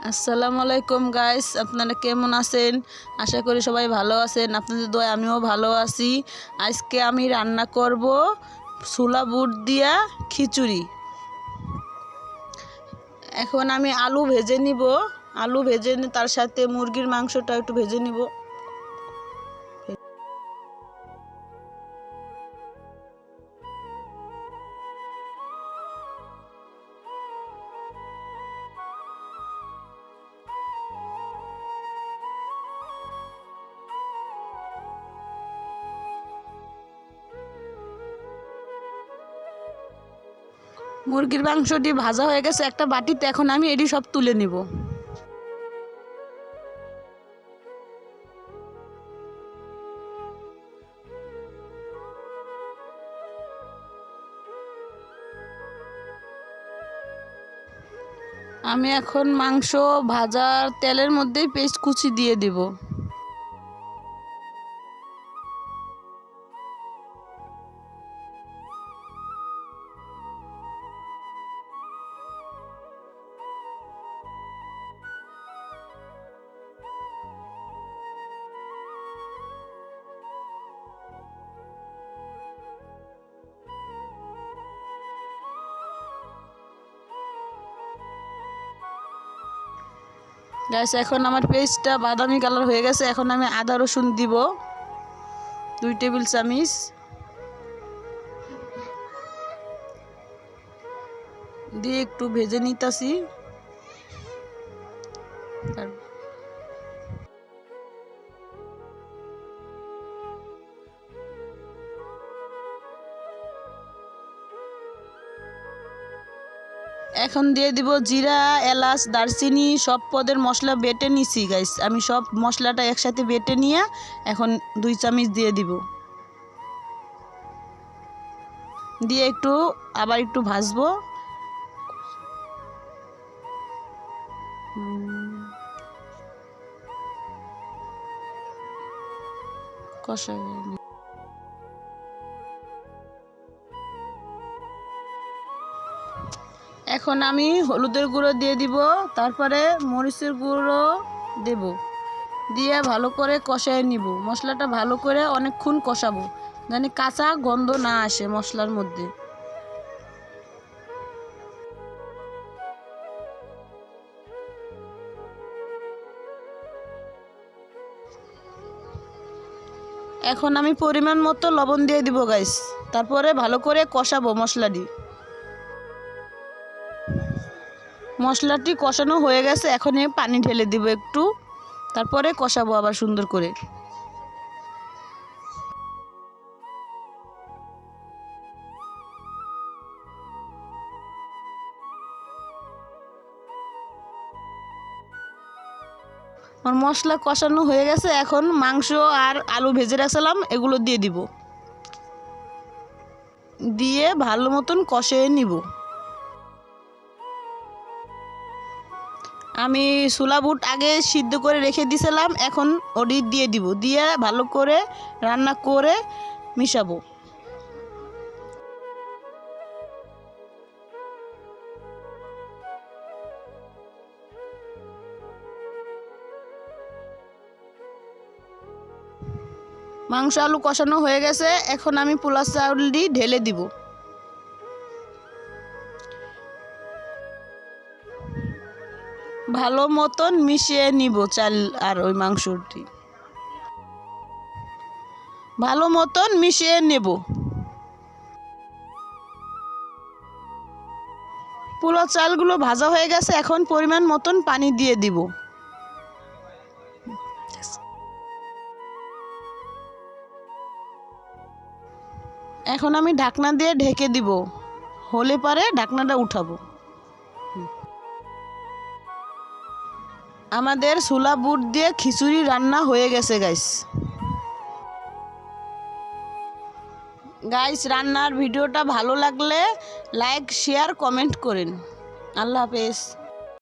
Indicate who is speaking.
Speaker 1: আসসালামু আলাইকুম গাইস, আপনারা কেমন আছেন? আশা করি সবাই ভালো আছেন। আপনাদের দোয়ায় আমিও ভালো আছি। আজকে আমি রান্না করব ছোলা বুট দিয়া খিচুড়ি। এখন আমি আলু ভেজে নিব। আলু ভেজে নিয়ে তার সাথে মুরগির মাংসটা একটু ভেজে নিব। মুরগির মাংসটি ভাজা হয়ে গেছে একটা বাটিতে। এখন আমি এটি সব তুলে নিব। আমি এখন মাংস ভাজার তেলের মধ্যেই পেস্ট কুচি দিয়ে দিব। গাইস, এখন আমার পেস্টটা বাদামি কালার হয়ে গেছে। এখন আমি আদা রসুন দিব 2 টেবিল চামচ। দিয়ে একটু ভেজে নিতেছি। এখন দিয়ে দিব জিরা, এলাচ, দারচিনি, সব পদের মশলা বেটে নিছি গাইস। আমি সব মশলাটা একসাথে বেটে নিয়ে এখন 2 চামচ দিয়ে দিব। দিয়ে আবার একটু ভাজবো। কষা এখন আমি হলুদের গুঁড়ো দিয়ে দিব, তারপরে মরিচের গুঁড়ো দেব। দিয়ে ভালো করে কষায় নিব। মশলাটা ভালো করে অনেকক্ষণ কষাবো, জানি কাঁচা গন্ধ না আসে মশলার মধ্যে। এখন আমি পরিমাণ মতো লবণ দিয়ে দিব গাইস। তারপরে ভালো করে কষাবো মশলাটি। মশলাটি কষানো হয়ে গেছে। এখন পানি ঢেলে দিব একটু, তারপরে কষাবো আবার সুন্দর করে। আমার মশলা কষানো হয়ে গেছে। এখন মাংস আর আলু ভেজে রাখছিলাম এগুলো দিয়ে দিব। দিয়ে ভালো মতন কষিয়ে নিব। আমি ছোলা বুট আগে সিদ্ধ করে রেখে দিয়েছিলাম, এখন ওটি দিয়ে দিব। দিয়ে ভালো করে রান্না করে মিশাবো। মাংস আলু কষানো হয়ে গেছে। এখন আমি পোলাও চাউলটি ঢেলে দিব। ভালো মতন মিশিয়ে নিব চাল আর ওই মাংসটি। ভালো মতন মিশিয়ে নেব। পোলাও চালগুলো ভাজা হয়ে গেছে। এখন পরিমাণ মতন পানি দিয়ে দিব। এখন আমি ঢাকনা দিয়ে ঢেকে দিব। হলে পারে ঢাকনাটা উঠাবো। আমাদের ছোলা বুট দিয়ে খিচুড়ি রান্না হয়ে গেছে গাইস। রান্নার ভিডিওটা ভালো লাগলে লাইক, শেয়ার, কমেন্ট করেন। আল্লাহ হাফেজ।